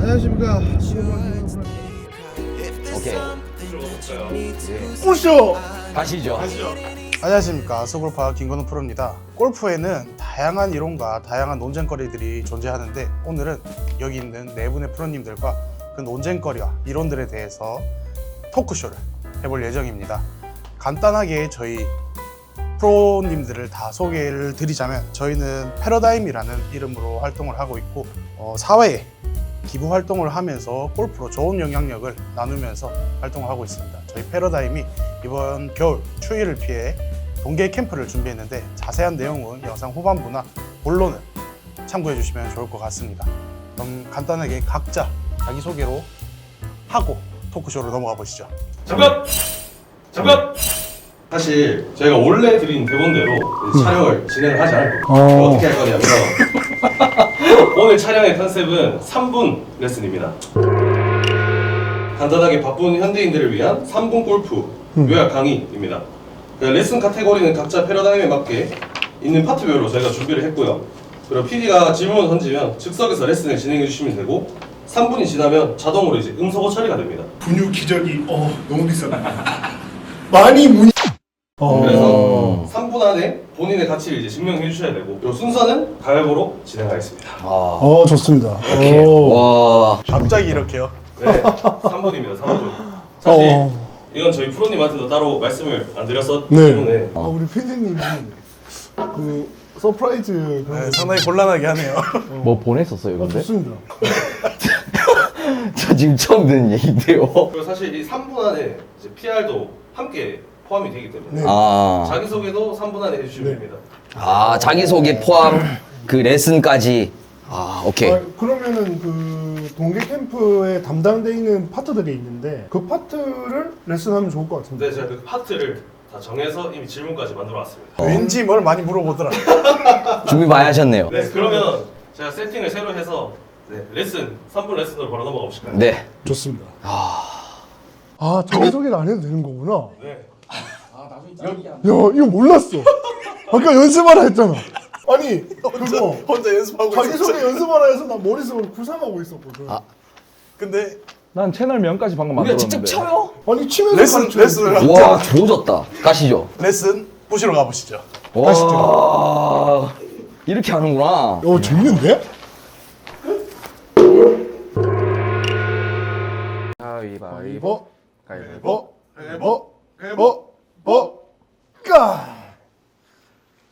안녕하십니까. 오케이. 오쇼. 가시죠. 안녕하십니까. 서골파 김건우 프로입니다. 골프에는 다양한 이론과 다양한 논쟁거리들이 존재하는데 오늘은 여기 있는 네 분의 프로님들과 그 논쟁거리와 이론들에 대해서 토크쇼를 해볼 예정입니다. 간단하게 저희 프로님들을 다 소개를 드리자면 저희는 패러다임이라는 이름으로 활동을 하고 있고 사회에 기부 활동을 하면서 골프로 좋은 영향력을 나누면서 활동을 하고 있습니다. 저희 패러다임이 이번 겨울 추위를 피해 동계 캠프를 준비했는데 자세한 내용은 영상 후반부나 본론을 참고해 주시면 좋을 것 같습니다. 그럼 간단하게 각자 자기소개로 하고 토크쇼로 넘어가 보시죠. 잠깐! 사실 저희가 원래 드린 대본대로 촬영을 진행을 하지 않을 겁니다. 어떻게 할 거냐면 오늘 촬영의 컨셉은 3분 레슨입니다. 간단하게 바쁜 현대인들을 위한 3분 골프 요약 강의입니다. 레슨 카테고리는 각자 패러다임에 맞게 있는 파트별로 저희가 준비를 했고요. 그리고 PD가 질문을 던지면 즉석에서 레슨을 진행해 주시면 되고 3분이 지나면 자동으로 이제 음소거 처리가 됩니다. 분유 기저귀 너무 비싸다. 많이 문의. 그래서 3분 안에 본인의 가치를 이제 증명해 주셔야 되고 이 순서는 가위바위보로 진행하겠습니다. 좋습니다. 와. 갑자기 이렇게요. 네, 3분입니다. 3분. 사실 이건 저희 프로님한테도 따로 말씀을 안 드렸었기 때문에 우리 PD님이 그 서프라이즈 그런 네, 거 상당히 곤란하게 하네요. 뭐 보냈었어요, 근데? 좋습니다. 저 지금 처음 듣는 얘기인데요. 그리고 사실 이 3분 안에 이제 PR도 함께 포함이 되기 때문에 네. 자기소개도 3분 안에 해주시면 됩니다. 자기소개 포함 그 레슨까지. 오케이. 그러면은 그 동계 캠프에 담당되어 있는 파트들이 있는데 그 파트를 레슨하면 좋을 것 같은데. 네, 제가 그 파트를 다 정해서 이미 질문까지 만들어 왔습니다. 왠지 뭘 많이 물어보더라. 준비 많이 하셨네요. 네, 그러면 제가 세팅을 새로 해서 레슨, 3분 레슨으로 바로 넘어가 보실까요? 네. 좋습니다. 자기소개를 안 해도 되는 거구나. 네. 야, 이거 몰랐어. 아까 연습하라 했잖아. 아니, 그거 혼자 연습하고 자기소개 연습하라 해서 나 머릿속으로 구상하고 있었거든. 근데 난 채널 명까지 방금 우리가 만들었는데. 직접 쳐요? 아니, 치면서 레슨을 와, 조졌다. 가시죠. 레슨 보시러 가보시죠. 와. 이렇게 하는구나. 재밌는데? 가위바위보. 가위바위보.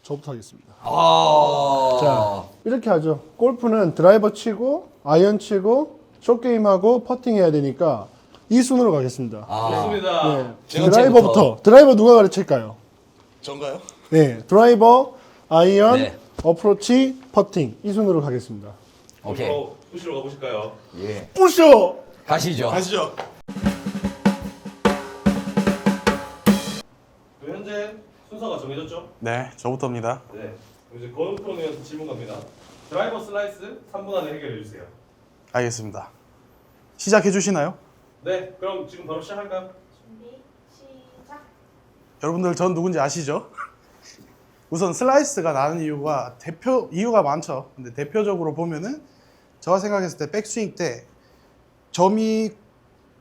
저부터 하겠습니다. 자. 자, 이렇게 하죠. 골프는 드라이버 치고, 아이언 치고, 숏게임하고, 퍼팅 해야 되니까 이 순으로 가겠습니다. 좋습니다. 네, 드라이버부터. 드라이버 누가 가르칠까요? 전가요? 네, 드라이버, 아이언, 네. 어프로치, 퍼팅 이 순으로 가겠습니다. 오케이. 보시러 가보실까요? 예. 뿌셔! 가시죠. 가시죠. 현재 순서가 정해졌죠? 네, 저부터입니다. 네. 그럼 이제 건우 프로님한테 질문 갑니다. 드라이버 슬라이스 3분 안에 해결해 주세요. 알겠습니다. 시작해 주시나요? 네, 그럼 지금 바로 시작할까요? 준비 시작. 여러분들 전 누군지 아시죠? 우선 슬라이스가 나는 이유가 많죠. 근데 대표적으로 보면은 제가 생각했을 때 백스윙 때 점이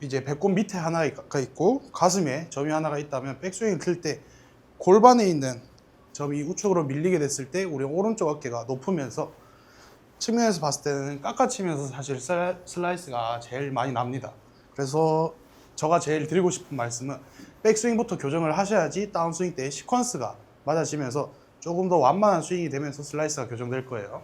이제 배꼽 밑에 하나가 있고 가슴에 점이 하나가 있다면 백스윙을 틀 때 골반에 있는 점이 우측으로 밀리게 됐을 때 우리 오른쪽 어깨가 높으면서 측면에서 봤을 때는 깎아치면서 사실 슬라이스가 제일 많이 납니다. 그래서 제가 제일 드리고 싶은 말씀은 백스윙부터 교정을 하셔야지 다운스윙 때 시퀀스가 맞아지면서 조금 더 완만한 스윙이 되면서 슬라이스가 교정될 거예요.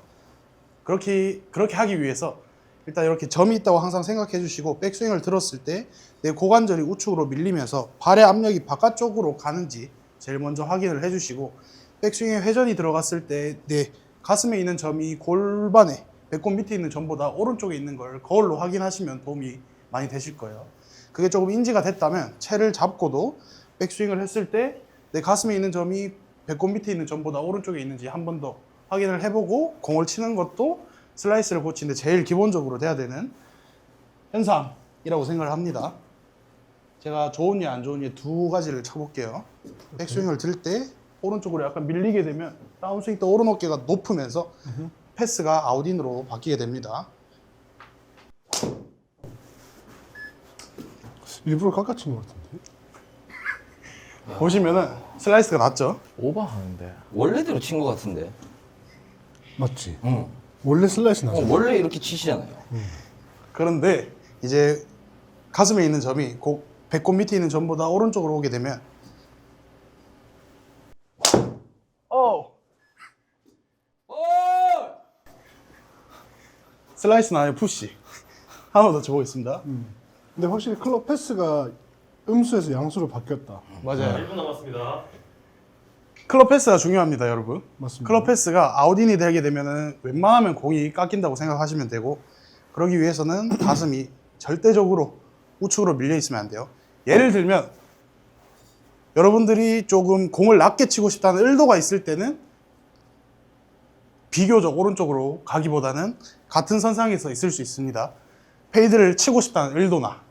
그렇게 하기 위해서 일단 이렇게 점이 있다고 항상 생각해 주시고 백스윙을 들었을 때 내 고관절이 우측으로 밀리면서 발의 압력이 바깥쪽으로 가는지 제일 먼저 확인을 해 주시고 백스윙에 회전이 들어갔을 때 내 가슴에 있는 점이 골반에 배꼽 밑에 있는 점보다 오른쪽에 있는 걸 거울로 확인하시면 도움이 많이 되실 거예요. 그게 조금 인지가 됐다면 채를 잡고도 백스윙을 했을 때 내 가슴에 있는 점이 배꼽 밑에 있는 점보다 오른쪽에 있는지 한 번 더 확인을 해보고 공을 치는 것도 슬라이스를 고치는데 제일 기본적으로 돼야 되는 현상이라고 생각을 합니다. 제가 좋은 예 안 좋은 예 두 가지를 쳐볼게요. 백스윙을 들 때 오른쪽으로 약간 밀리게 되면 다운스윙 때 오른 어깨가 높으면서 패스가 아웃인으로 바뀌게 됩니다. 일부러 깎아친 것 같은데. 보시면은 슬라이스가 낮죠? 오버하는데. 원래대로 친 것 같은데. 맞지? 응. 원래 슬라이스 나죠. 원래 이렇게 치시잖아요. 그런데 이제 가슴에 있는 점이 배꼽 밑에 있는 점보다 오른쪽으로 오게 되면 슬라이스 나요 푸시 한 번 더 쳐보겠습니다. 근데 확실히 클럽 패스가 음수에서 양수로 바뀌었다. 맞아요. 1분 남았습니다. 클럽 패스가 중요합니다, 여러분. 맞습니다. 클럽 패스가 아웃인이 되게 되면은 웬만하면 공이 깎인다고 생각하시면 되고, 그러기 위해서는 가슴이 절대적으로 우측으로 밀려 있으면 안 돼요. 예를 들면 여러분들이 조금 공을 낮게 치고 싶다는 의도가 있을 때는 비교적 오른쪽으로 가기보다는 같은 선상에서 있을 수 있습니다. 페이드를 치고 싶다는 의도나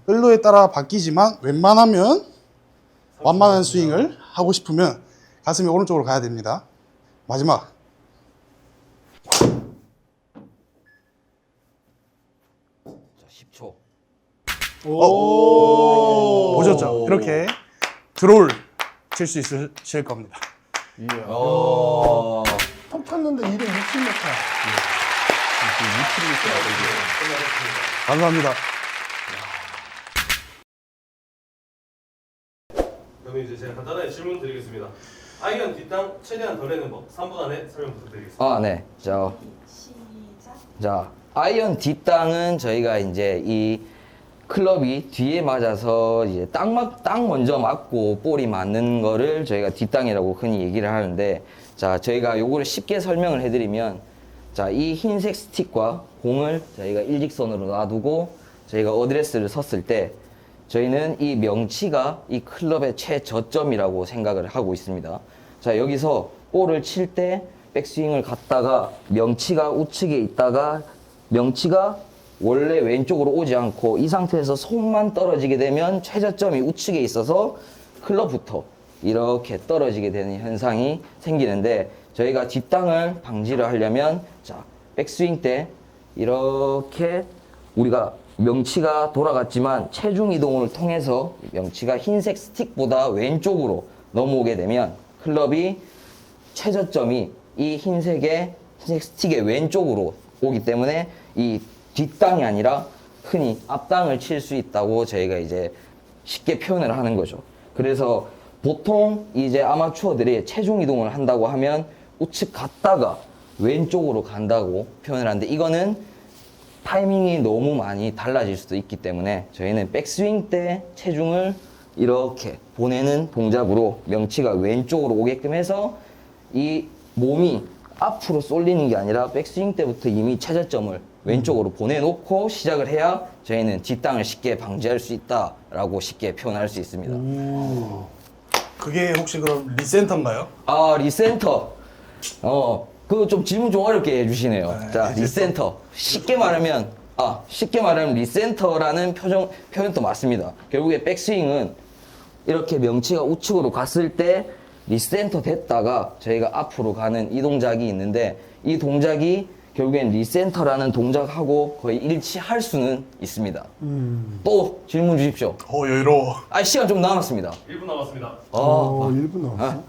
의도에 따라 바뀌지만 웬만하면 완만한 스윙을 하고 싶으면 가슴이 오른쪽으로 가야 됩니다. 마지막. 자, 10초. 보셨죠? 이렇게 드로우를 칠 수 있으실 겁니다. 톡 쳤는데 260m. 감사합니다. 그러면 이제 제가 간단하게 질문 드리겠습니다. 아이언 뒷땅 최대한 덜 내는 법 3분 안에 설명 부탁드리겠습니다. 아, 네. 자, 시작. 자, 아이언 뒷땅은 저희가 이제 이 클럽이 뒤에 맞아서 이제 땅 먼저 맞고 볼이 맞는 거를 저희가 뒷땅이라고 흔히 얘기를 하는데, 자, 저희가 요거를 쉽게 설명을 해드리면, 자, 이 흰색 스틱과 공을 저희가 일직선으로 놔두고 저희가 어드레스를 섰을 때 저희는 이 명치가 이 클럽의 최저점이라고 생각을 하고 있습니다. 자, 여기서 볼을 칠 때 백스윙을 갔다가 명치가 우측에 있다가 명치가 원래 왼쪽으로 오지 않고 이 상태에서 손만 떨어지게 되면 최저점이 우측에 있어서 클럽부터 이렇게 떨어지게 되는 현상이 생기는데, 저희가 뒷땅을 방지를 하려면, 자, 백스윙 때 이렇게 우리가 명치가 돌아갔지만 체중 이동을 통해서 명치가 흰색 스틱보다 왼쪽으로 넘어오게 되면 클럽이 최저점이 이 흰색 스틱의 왼쪽으로 오기 때문에 이 뒷땅이 아니라 흔히 앞땅을 칠 수 있다고 저희가 이제 쉽게 표현을 하는 거죠. 그래서 보통 이제 아마추어들이 체중 이동을 한다고 하면 우측 갔다가 왼쪽으로 간다고 표현을 하는데, 이거는 타이밍이 너무 많이 달라질 수도 있기 때문에 저희는 백스윙 때 체중을 이렇게 보내는 동작으로 명치가 왼쪽으로 오게끔 해서 이 몸이 앞으로 쏠리는 게 아니라 백스윙 때부터 이미 최저점을 왼쪽으로 보내놓고 시작을 해야 저희는 뒷땅을 쉽게 방지할 수 있다라고 쉽게 표현할 수 있습니다. 그게 혹시 그럼 리센터인가요? 아, 리센터. 그거 좀 질문 좀 어렵게 해주시네요. 자, 리센터. 쉽게 말하면 리센터라는 표현도 맞습니다. 결국에 백스윙은 이렇게 명치가 우측으로 갔을 때 리센터 됐다가 저희가 앞으로 가는 이 동작이 있는데, 이 동작이 결국엔 리센터라는 동작하고 거의 일치할 수는 있습니다. 또 질문 주십시오. 여유로워. 시간 좀 남았습니다. 1분 남았습니다. 1분 남았어.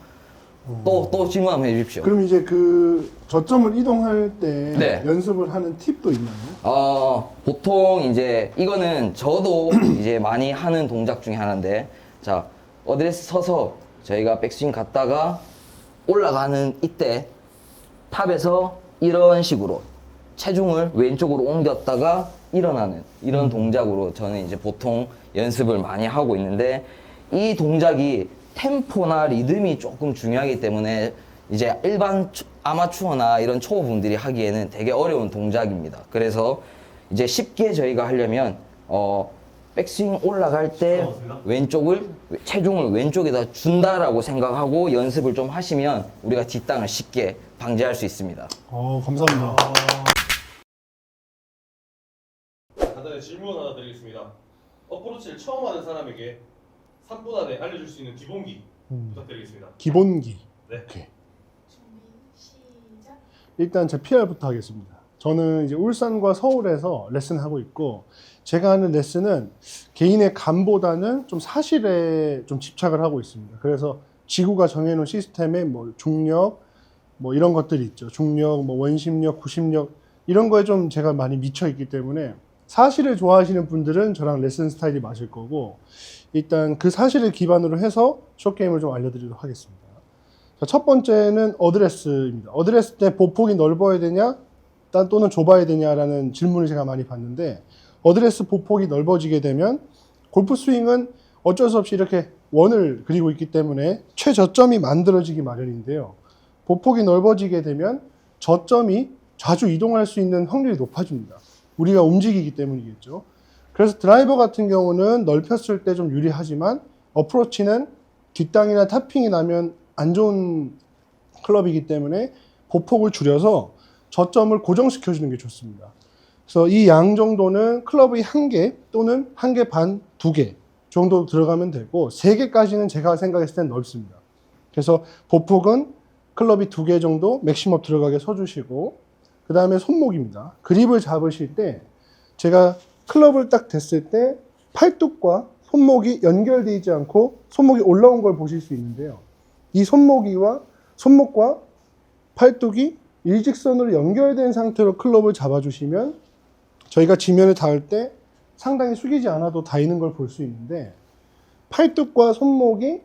또 질문 한번 해주십시오. 그럼 이제 그 저점을 이동할 때 네. 연습을 하는 팁도 있나요? 보통 이제 이거는 저도 이제 많이 하는 동작 중에 하나인데, 자, 어드레스 서서 저희가 백스윙 갔다가 올라가는 이때 탑에서 이런 식으로 체중을 왼쪽으로 옮겼다가 일어나는 이런 동작으로 저는 이제 보통 연습을 많이 하고 있는데, 이 동작이 템포나 리듬이 조금 중요하기 때문에 이제 일반 아마추어나 이런 초보분들이 하기에는 되게 어려운 동작입니다. 그래서 이제 쉽게 저희가 하려면 백스윙 올라갈 때 체중을 왼쪽에다 준다라고 생각하고 연습을 좀 하시면 우리가 뒷땅을 쉽게 방지할 수 있습니다. 감사합니다. 간단히 질문 하나 드리겠습니다. 어프로치를 처음 하는 사람에게 3분 안에 알려줄 수 있는 기본기 부탁드리겠습니다. 기본기. 네. 오케이. 준비 시작. 일단 제 PR부터 하겠습니다. 저는 이제 울산과 서울에서 레슨하고 있고, 제가 하는 레슨은 개인의 감보다는 좀 사실에 좀 집착을 하고 있습니다. 그래서 지구가 정해놓은 시스템에 뭐 중력, 뭐 이런 것들이 있죠. 중력, 뭐 원심력, 구심력 이런 거에 좀 제가 많이 미쳐 있기 때문에 사실을 좋아하시는 분들은 저랑 레슨 스타일이 맞을 거고, 일단 그 사실을 기반으로 해서 숏게임을 좀 알려드리도록 하겠습니다. 자, 첫 번째는 어드레스입니다. 어드레스 때 보폭이 넓어야 되냐 또는 좁아야 되냐라는 질문을 제가 많이 받는데, 어드레스 보폭이 넓어지게 되면 골프 스윙은 어쩔 수 없이 이렇게 원을 그리고 있기 때문에 최저점이 만들어지기 마련인데요. 보폭이 넓어지게 되면 저점이 자주 이동할 수 있는 확률이 높아집니다. 우리가 움직이기 때문이겠죠. 그래서 드라이버 같은 경우는 넓혔을 때 좀 유리하지만, 어프로치는 뒷땅이나 탑핑이 나면 안 좋은 클럽이기 때문에 보폭을 줄여서 저점을 고정시켜 주는 게 좋습니다. 그래서 이 양 정도는 클럽의 1개 또는 1개 반, 2개 정도 들어가면 되고, 3개까지는 제가 생각했을 땐 넓습니다. 그래서 보폭은 클럽이 2개 정도 맥시멈 들어가게 서주시고, 그 다음에 손목입니다. 그립을 잡으실 때 제가 클럽을 딱 댔을 때 팔뚝과 손목이 연결되어 있지 않고 손목이 올라온 걸 보실 수 있는데요. 이 손목과 팔뚝이 일직선으로 연결된 상태로 클럽을 잡아주시면 저희가 지면에 닿을 때 상당히 숙이지 않아도 닿이는 걸 볼 수 있는데, 팔뚝과 손목이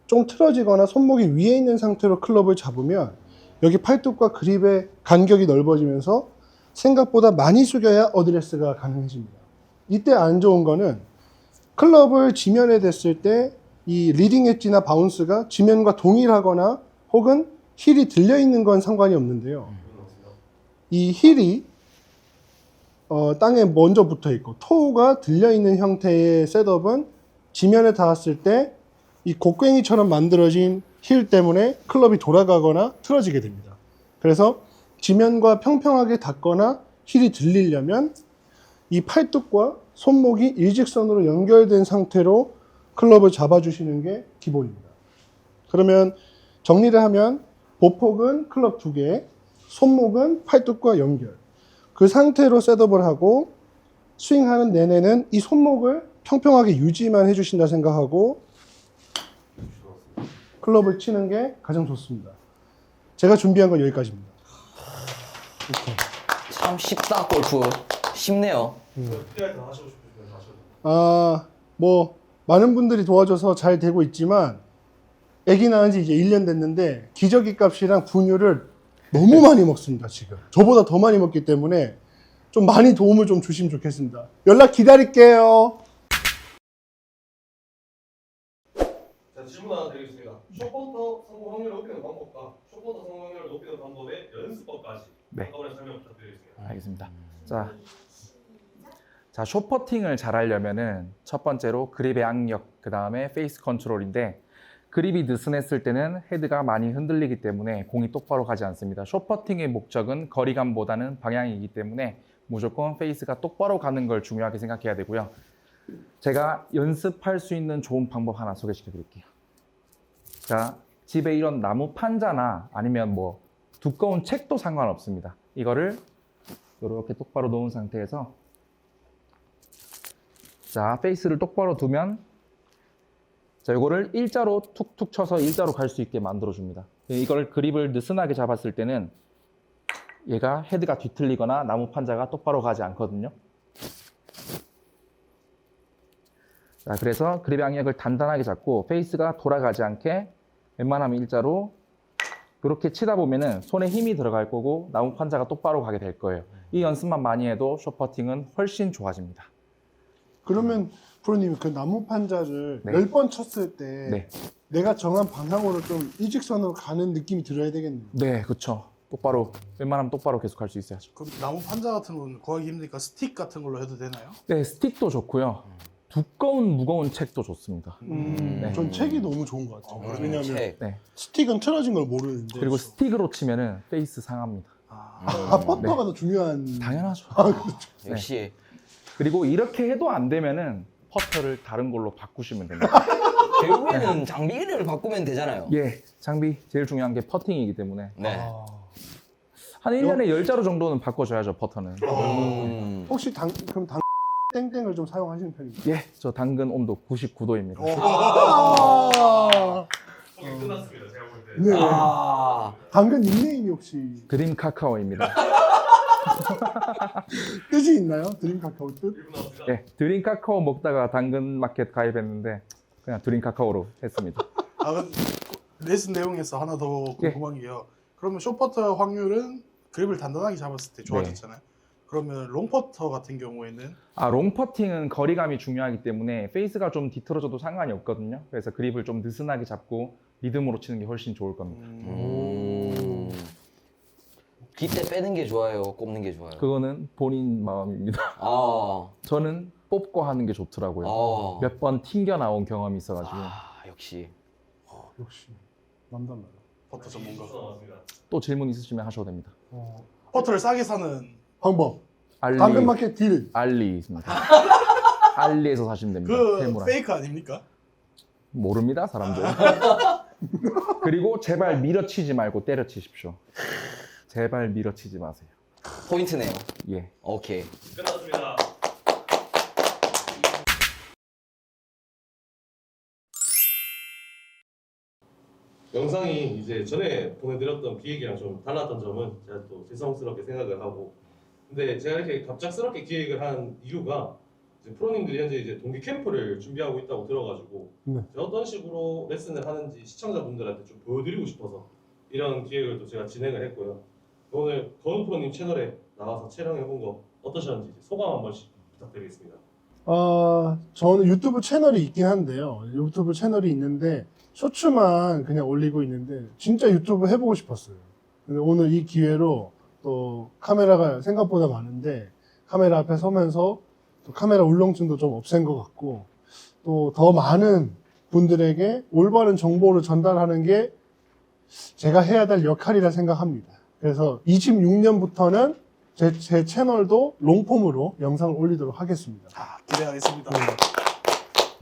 좀 틀어지거나 손목이 위에 있는 상태로 클럽을 잡으면 여기 팔뚝과 그립의 간격이 넓어지면서 생각보다 많이 숙여야 어드레스가 가능해집니다. 이때 안 좋은 거는 클럽을 지면에 댔을 때 이 리딩 엣지나 바운스가 지면과 동일하거나 혹은 힐이 들려있는 건 상관이 없는데요. 이 힐이 땅에 먼저 붙어 있고 토우가 들려있는 형태의 셋업은 지면에 닿았을 때 이 곡괭이처럼 만들어진 힐 때문에 클럽이 돌아가거나 틀어지게 됩니다. 그래서 지면과 평평하게 닿거나 힐이 들리려면 이 팔뚝과 손목이 일직선으로 연결된 상태로 클럽을 잡아주시는 게 기본입니다. 그러면 정리를 하면 보폭은 클럽 2개, 손목은 팔뚝과 연결. 그 상태로 셋업을 하고 스윙하는 내내는 이 손목을 평평하게 유지만 해주신다 생각하고 클럽을 치는 게 가장 좋습니다. 제가 준비한 건 여기까지입니다. 이렇게. 참 쉽다, 골프. 쉽네요. PR도 하시고 싶으시면 하셔도 뭐 많은 분들이 도와줘서 잘 되고 있지만, 아기 낳은 지 이제 1년 됐는데 기저귀 값이랑 분유를 너무 많이 먹습니다. 지금 저보다 더 많이 먹기 때문에 좀 많이 도움을 좀 주시면 좋겠습니다. 연락 기다릴게요. 자, 질문 하나 드리겠습니다. 숏퍼터 성공 확률을 높이는 방법과 숏퍼터 성공 확률을 높이는 방법의 연습법까지 네. 한꺼번에 설명 부탁드리겠습니다. 알겠습니다. 자, 숏퍼팅을 잘 하려면은 첫 번째로 그립의 악력, 그 다음에 페이스 컨트롤인데, 그립이 느슨했을 때는 헤드가 많이 흔들리기 때문에 공이 똑바로 가지 않습니다. 숏퍼팅의 목적은 거리감보다는 방향이기 때문에 무조건 페이스가 똑바로 가는 걸 중요하게 생각해야 되고요. 제가 연습할 수 있는 좋은 방법 하나 소개시켜 드릴게요. 자, 집에 이런 나무 판자나 아니면 뭐 두꺼운 책도 상관없습니다. 이거를 이렇게 똑바로 놓은 상태에서, 자, 페이스를 똑바로 두면, 자, 이거를 일자로 툭툭 쳐서 일자로 갈 수 있게 만들어 줍니다. 이걸 그립을 느슨하게 잡았을 때는 얘가 헤드가 뒤틀리거나 나무 판자가 똑바로 가지 않거든요. 자, 그래서 그립의 악력을 단단하게 잡고 페이스가 돌아가지 않게 웬만하면 일자로 그렇게 치다 보면은 손에 힘이 들어갈 거고 나무 판자가 똑바로 가게 될 거예요. 이 연습만 많이 해도 숏퍼팅은 훨씬 좋아집니다. 그러면 프로님, 그 나무 판자를 네. 10번 쳤을 때 네. 내가 정한 방향으로 좀 일직선으로 가는 느낌이 들어야 되겠네요. 네, 그렇죠. 똑바로, 웬만하면 똑바로 계속 할 수 있어야죠. 그럼 나무 판자 같은 건 구하기 힘드니까 스틱 같은 걸로 해도 되나요? 네, 스틱도 좋고요. 두꺼운 무거운 책도 좋습니다. 네. 전 책이 너무 좋은 것 같아요. 왜냐하면 책. 네. 스틱은 틀어진 걸 모르는데. 그리고 스틱으로 치면은 페이스 상합니다. 퍼터가 더 중요한. 당연하죠. 네. 역시. 그리고 이렇게 해도 안 되면은 퍼터를 다른 걸로 바꾸시면 됩니다. 결국에는 장비를 바꾸면 되잖아요. 예, 장비 제일 중요한 게 퍼팅이기 때문에 네. 한 1년에 10자루 정도는 바꿔줘야죠, 퍼터는. 혹시 그럼 땡땡을 좀 사용하시는 편인가요? 예, 저 당근 온도 99도입니다. 끝났습니다. 제가 볼 때. 네. 아, 당근 닉네임이 혹시 드림 카카오입니다. 뜻이 있나요? 드림 카카오 뜻? 예, 드림 카카오 먹다가 당근 마켓 가입했는데 그냥 드림 카카오로 했습니다. 그 레슨 내용에서 하나 더 궁금한 게요. 그러면 숏퍼터 확률은 그립을 단단하게 잡았을 때 좋아졌잖아요. 그러면 롱퍼터 같은 경우에는 롱퍼팅은 거리감이 중요하기 때문에 페이스가 좀 뒤틀어져도 상관이 없거든요. 그래서 그립을 좀 느슨하게 잡고 리듬으로 치는 게 훨씬 좋을 겁니다. 깃대 빼는 게 좋아요, 꼽는 게 좋아요. 그거는 본인 마음입니다. 아, 저는 뽑고 하는 게 좋더라고요. 아, 몇 번 튕겨 나온 경험이 있어가지고 역시. 역시 남달라요. 퍼터 전문가. 또 질문 있으시면 하셔도 됩니다. 퍼터를 싸게 사는 방법. 알리, 당근마켓 딜. 알리 있습니다. 알리에서 사시면 됩니다. 그 테무라. 페이크 아닙니까? 모릅니다, 사람들. 그리고 제발 밀어치지 말고 때려치십시오. 제발 밀어치지 마세요. 포인트네요. 예. 오케이. 끝났습니다. 영상이 이제 전에 보내드렸던 기획이랑 좀 달랐던 점은 제가 또 죄송스럽게 생각을 하고, 근데 제가 이렇게 갑작스럽게 기획을 한 이유가 이제 프로님들이 현재 이제 동기 캠프를 준비하고 있다고 들어가지고 네. 제가 어떤 식으로 레슨을 하는지 시청자분들한테 좀 보여드리고 싶어서 이런 기획을 또 제가 진행을 했고요. 오늘 건우 프로님 채널에 나와서 촬영해본 거 어떠셨는지 소감 한 번씩 부탁드리겠습니다. 저는 유튜브 채널이 있긴 한데요. 유튜브 채널이 있는데 쇼츠만 그냥 올리고 있는데 진짜 유튜브 해보고 싶었어요. 근데 오늘 이 기회로 또 카메라가 생각보다 많은데 카메라 앞에 서면서 또 카메라 울렁증도 좀 없앤 것 같고 또 더 많은 분들에게 올바른 정보를 전달하는 게 제가 해야 될 역할이라 생각합니다. 그래서 26년부터는 제 채널도 롱폼으로 영상을 올리도록 하겠습니다. 기대하겠습니다.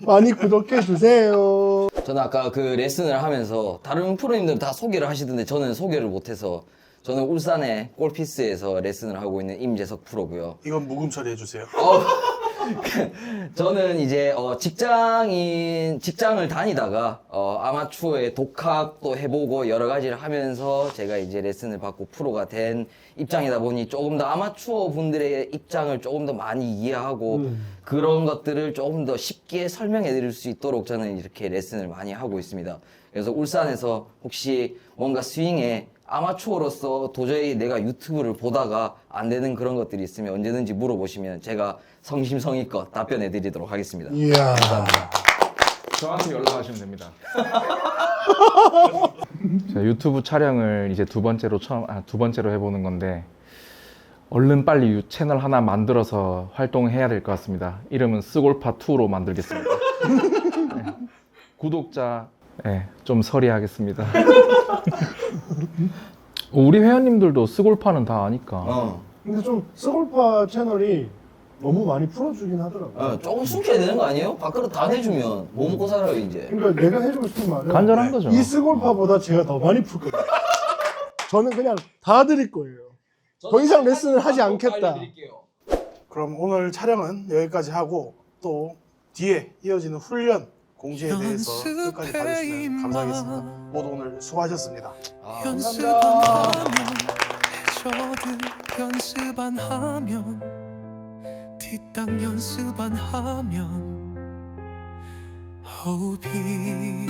많이 구독해 주세요. 저는 아까 그 레슨을 하면서 다른 프로님들은 다 소개를 하시던데 저는 소개를 못해서, 저는 울산의 골피스에서 레슨을 하고 있는 임재석 프로고요. 이건 무금 처리해 주세요. 저는 이제 직장을 다니다가 아마추어의 독학도 해보고 여러 가지를 하면서 제가 이제 레슨을 받고 프로가 된 입장이다 보니 조금 더 아마추어 분들의 입장을 조금 더 많이 이해하고 그런 것들을 조금 더 쉽게 설명해 드릴 수 있도록 저는 이렇게 레슨을 많이 하고 있습니다. 그래서 울산에서 혹시 뭔가 스윙에 아마추어로서 도저히 내가 유튜브를 보다가 안 되는 그런 것들이 있으면 언제든지 물어보시면 제가 성심성의껏 답변해 드리도록 하겠습니다. 이야. 저한테 연락하시면 됩니다. 제가 유튜브 촬영을 이제 두 번째로 해보는 건데 얼른 빨리 채널 하나 만들어서 활동해야 될 것 같습니다. 이름은 스골파2로 만들겠습니다. 네. 구독자 좀 서리하겠습니다. 우리 회원님들도 스골파는 다 아니까. 근데 좀 스골파 채널이 너무 많이 풀어주긴 하더라고요. 조금 숨겨야 되는 거 아니에요? 밥그릇 다 내주면 뭐 먹고 살아요 이제. 그러니까 내가 해주고 싶은 말은 간절한 거죠. 이 스골파보다 제가 더 많이 풀거든요. 저는 그냥 다 드릴 거예요. 더 이상 레슨을 하지 않겠다. 그럼 오늘 촬영은 여기까지 하고 또 뒤에 이어지는 훈련 공지에 대해서 끝까지 봐주시면 감사하겠습니다. 모두 오늘 수고하셨습니다. 감사합니다. 연습 안 하면 뒷땅 연습 안 하면 호흡이